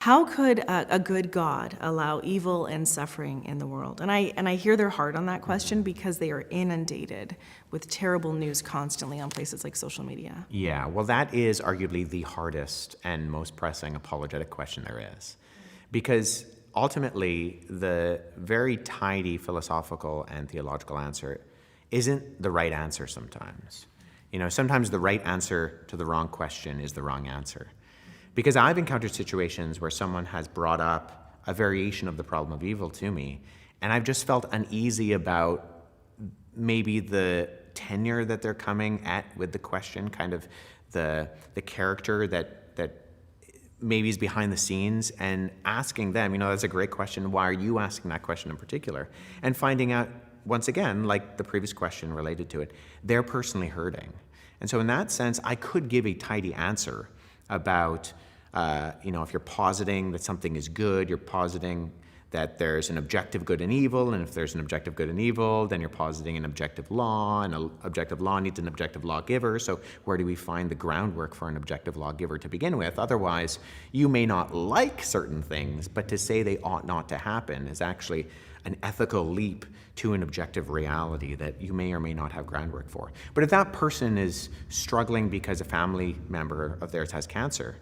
How could a good God allow evil and suffering in the world? And I hear their heart on that question because they are inundated with terrible news constantly on places like social media. Yeah, well, that is arguably the hardest and most pressing apologetic question there is. Because ultimately, the very tidy philosophical and theological answer isn't the right answer sometimes. Sometimes the right answer to the wrong question is the wrong answer. Because I've encountered situations where someone has brought up a variation of the problem of evil to me, and I've just felt uneasy about maybe the tenure that they're coming at with the question, kind of the character that maybe is behind the scenes, and asking them, that's a great question, why are you asking that question in particular? And finding out, once again, like the previous question related to it, they're personally hurting. And so in that sense, I could give a tidy answer about, if you're positing that something is good, you're positing that there's an objective good and evil, and if there's an objective good and evil, then you're positing an objective law, and an objective law needs an objective lawgiver. So where do we find the groundwork for an objective lawgiver to begin with? Otherwise, you may not like certain things, but to say they ought not to happen is actually an ethical leap to an objective reality that you may or may not have groundwork for. But if that person is struggling because a family member of theirs has cancer,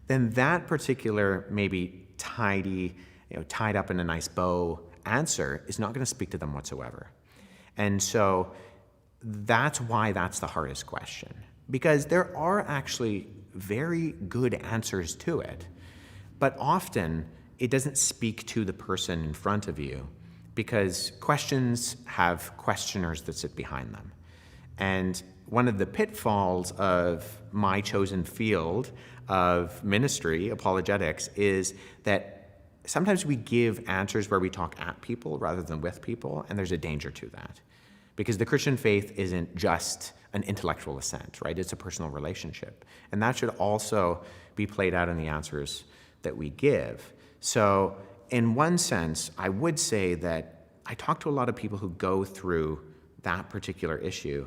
then that particular maybe tidy, tied up in a nice bow answer is not going to speak to them whatsoever. And so that's why that's the hardest question, because there are actually very good answers to it, but often it doesn't speak to the person in front of you, because questions have questioners that sit behind them. And one of the pitfalls of my chosen field of ministry, apologetics, is that sometimes we give answers where we talk at people rather than with people, and there's a danger to that. Because the Christian faith isn't just an intellectual assent, right? It's a personal relationship. And that should also be played out in the answers that we give. So in one sense, I would say that I talk to a lot of people who go through that particular issue,